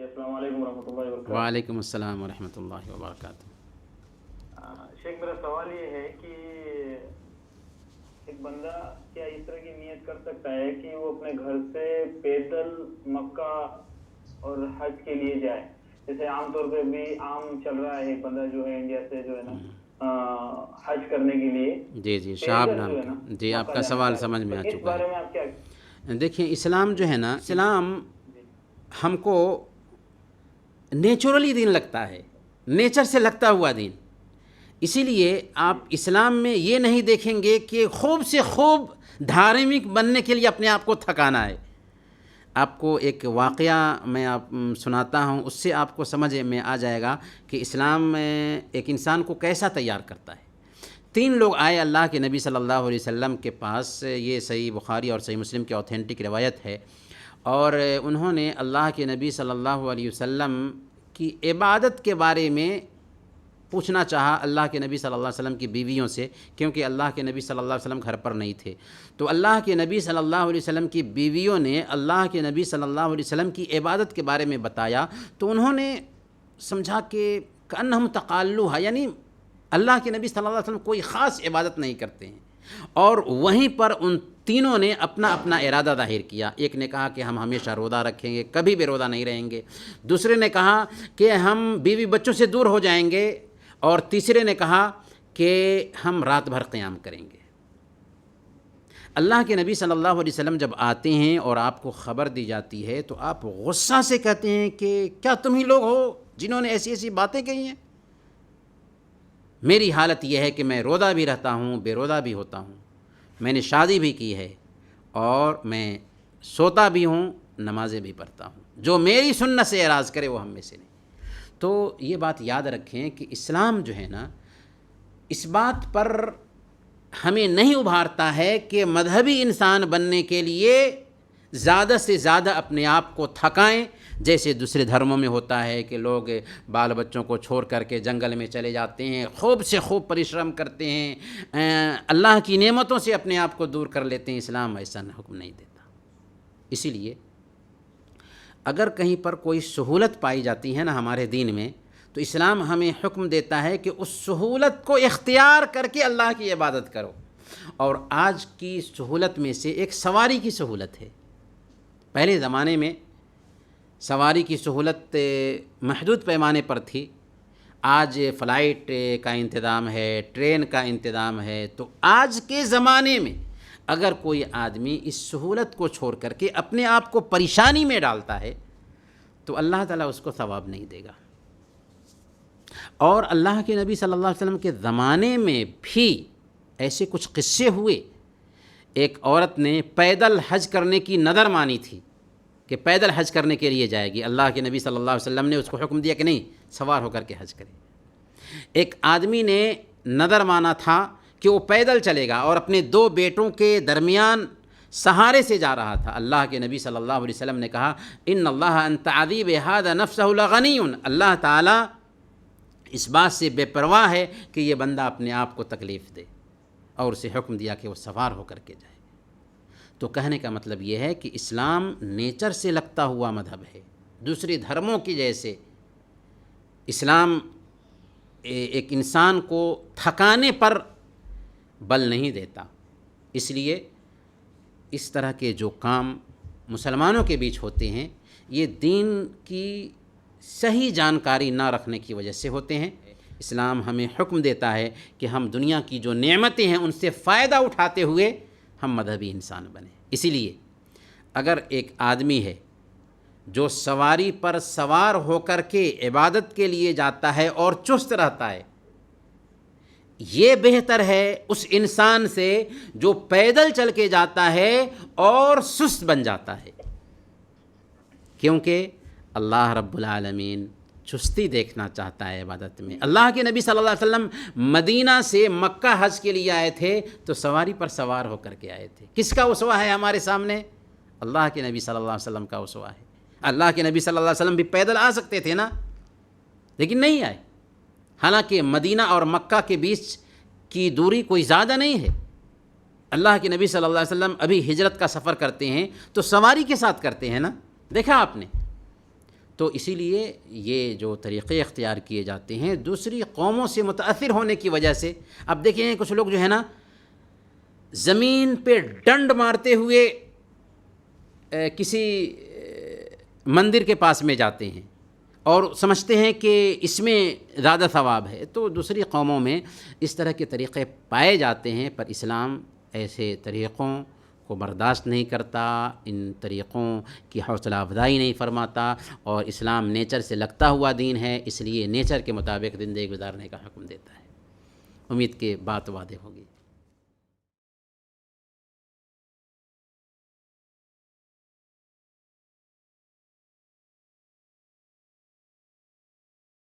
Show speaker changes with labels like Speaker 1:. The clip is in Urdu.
Speaker 1: السلام علیکم ورحمۃ اللہ وبرکاتہ۔
Speaker 2: وعلیکم السلام ورحمۃ اللہ وبرکاتہ۔
Speaker 1: شیخ میرا سوال یہ ہے کہ ایک بندہ کیا اس طرح کی نیت کر سکتا ہے کہ وہ اپنے گھر سے پیدل مکہ اور حج کے لیے جائے؟ جیسے عام طور پہ بھی عام چل رہا ہے، ایک بندہ جو ہے انڈیا سے جو ہے نا حج کرنے کے لیے
Speaker 2: جی شہاب نام، جی آپ کا سوال سمجھ میں آ
Speaker 1: اس
Speaker 2: چکا
Speaker 1: بارے میں
Speaker 2: ہے۔
Speaker 1: آپ کیا؟
Speaker 2: دیکھیں اسلام جو ہے نا، اسلام ہم کو نیچرلی دین لگتا ہے، نیچر سے لگتا ہوا دین۔ اسی لیے آپ اسلام میں یہ نہیں دیکھیں گے کہ خوب سے خوب دھارمک بننے کے لیے اپنے آپ کو تھکانا ہے۔ آپ کو ایک واقعہ میں آپ سناتا ہوں، اس سے آپ کو سمجھ میں آ جائے گا کہ اسلام ایک انسان کو کیسا تیار کرتا ہے۔ 3 لوگ آئے اللہ کے نبی صلی اللہ علیہ وسلم کے پاس، یہ صحیح بخاری اور صحیح مسلم کی اوتھینٹک روایت ہے، اور انہوں نے اللہ کے نبی صلی اللہ علیہ وسلم کی عبادت کے بارے میں پوچھنا چاہا اللہ کے نبی صلی اللہ علیہ وسلم کی بیویوں سے، کیونکہ اللہ کے نبی صلی اللہ علیہ وسلم گھر پر نہیں تھے۔ تو اللہ کے نبی صلی اللہ علیہ وسلم کی بیویوں نے اللہ کے نبی صلی اللہ علیہ وسلم کی عبادت کے بارے میں بتایا، تو انہوں نے سمجھا کہ کأنہم تقالوها، یعنی اللہ کے نبی صلی اللہ علیہ وسلم کوئی خاص عبادت نہیں کرتے ہیں۔ اور وہیں پر ان تینوں نے اپنا اپنا ارادہ ظاہر کیا۔ ایک نے کہا کہ ہم ہمیشہ روزہ رکھیں گے، کبھی بھی روزہ نہیں رہیں گے۔ دوسرے نے کہا کہ ہم بیوی بچوں سے دور ہو جائیں گے، اور تیسرے نے کہا کہ ہم رات بھر قیام کریں گے۔ اللہ کے نبی صلی اللہ علیہ وسلم جب آتے ہیں اور آپ کو خبر دی جاتی ہے تو آپ غصہ سے کہتے ہیں کہ کیا تم ہی لوگ ہو جنہوں نے ایسی ایسی باتیں کہی ہیں؟ میری حالت یہ ہے کہ میں روزہ بھی رہتا ہوں، بے روزہ بھی ہوتا ہوں، میں نے شادی بھی کی ہے، اور میں سوتا بھی ہوں، نمازیں بھی پڑھتا ہوں، جو میری سنت سے اعراض کرے وہ ہم میں سے نہیں۔ تو یہ بات یاد رکھیں کہ اسلام جو ہے نا، اس بات پر ہمیں نہیں ابھارتا ہے کہ مذہبی انسان بننے کے لیے زیادہ سے زیادہ اپنے آپ کو تھکائیں، جیسے دوسرے دھرموں میں ہوتا ہے کہ لوگ بال بچوں کو چھوڑ کر کے جنگل میں چلے جاتے ہیں، خوب سے خوب پریشرم کرتے ہیں، اللہ کی نعمتوں سے اپنے آپ کو دور کر لیتے ہیں۔ اسلام ایسا حکم نہیں دیتا۔ اسی لیے اگر کہیں پر کوئی سہولت پائی جاتی ہے نا ہمارے دین میں، تو اسلام ہمیں حکم دیتا ہے کہ اس سہولت کو اختیار کر کے اللہ کی عبادت کرو۔ اور آج کی سہولت میں سے ایک سواری کی سہولت ہے۔ پہلے زمانے میں سواری کی سہولت محدود پیمانے پر تھی، آج فلائٹ کا انتظام ہے، ٹرین کا انتظام ہے۔ تو آج کے زمانے میں اگر کوئی آدمی اس سہولت کو چھوڑ کر کے اپنے آپ کو پریشانی میں ڈالتا ہے تو اللہ تعالیٰ اس کو ثواب نہیں دے گا۔ اور اللہ کے نبی صلی اللہ علیہ وسلم کے زمانے میں بھی ایسے کچھ قصے ہوئے۔ ایک عورت نے پیدل حج کرنے کی نذر مانی تھی کہ پیدل حج کرنے کے لیے جائے گی، اللہ کے نبی صلی اللہ علیہ وسلم نے اس کو حکم دیا کہ نہیں، سوار ہو کر کے حج کرے۔ ایک آدمی نے نذر مانا تھا کہ وہ پیدل چلے گا، اور اپنے 2 بیٹوں کے درمیان سہارے سے جا رہا تھا۔ اللہ کے نبی صلی اللہ علیہ وسلم نے کہا ان اللہ عن تعذیب ھذا نفسہ لغنی، اللہ تعالیٰ اس بات سے بے پرواہ ہے کہ یہ بندہ اپنے آپ کو تکلیف دے، اور اسے حکم دیا کہ وہ سوار ہو کر کے جائے۔ تو کہنے کا مطلب یہ ہے کہ اسلام نیچر سے لگتا ہوا مذہب ہے، دوسرے دھرموں کی جیسے اسلام ایک انسان کو تھکانے پر بل نہیں دیتا۔ اس لیے اس طرح کے جو کام مسلمانوں کے بیچ ہوتے ہیں، یہ دین کی صحیح جانکاری نہ رکھنے کی وجہ سے ہوتے ہیں۔ اسلام ہمیں حکم دیتا ہے کہ ہم دنیا کی جو نعمتیں ہیں ان سے فائدہ اٹھاتے ہوئے ہم مذہبی انسان بنیں۔ اسی لیے اگر ایک آدمی ہے جو سواری پر سوار ہو کر کے عبادت کے لیے جاتا ہے اور چست رہتا ہے، یہ بہتر ہے اس انسان سے جو پیدل چل کے جاتا ہے اور سست بن جاتا ہے، کیونکہ اللہ رب العالمین چستی دیکھنا چاہتا ہے عبادت میں۔ اللہ کے نبی صلی اللہ علیہ وسلم مدینہ سے مکہ حج کے لیے آئے تھے تو سواری پر سوار ہو کر کے آئے تھے۔ کس کا اسوہ ہے ہمارے سامنے؟ اللہ کے نبی صلی اللہ علیہ وسلم کا اسوہ ہے۔ اللہ کے نبی صلی اللہ علیہ وسلم بھی پیدل آ سکتے تھے نا، لیکن نہیں آئے۔ حالانکہ مدینہ اور مکہ کے بیچ کی دوری کوئی زیادہ نہیں ہے۔ اللہ کے نبی صلی اللہ علیہ وسلم ابھی ہجرت کا سفر کرتے ہیں تو سواری کے ساتھ کرتے ہیں نا، دیکھا آپ نے۔ تو اسی لیے یہ جو طریقے اختیار کیے جاتے ہیں دوسری قوموں سے متاثر ہونے کی وجہ سے. اب دیکھیں کچھ لوگ جو ہے نا زمین پہ ڈنڈ مارتے ہوئے کسی مندر کے پاس میں جاتے ہیں اور سمجھتے ہیں کہ اس میں زیادہ ثواب ہے. تو دوسری قوموں میں اس طرح کے طریقے پائے جاتے ہیں، پر اسلام ایسے طریقوں کو برداشت نہیں کرتا، ان طریقوں کی حوصلہ افزائی نہیں فرماتا، اور اسلام نیچر سے لگتا ہوا دین ہے، اس لیے نیچر کے مطابق زندگی گزارنے کا حکم دیتا ہے. امید کہ بات واضح ہوگی.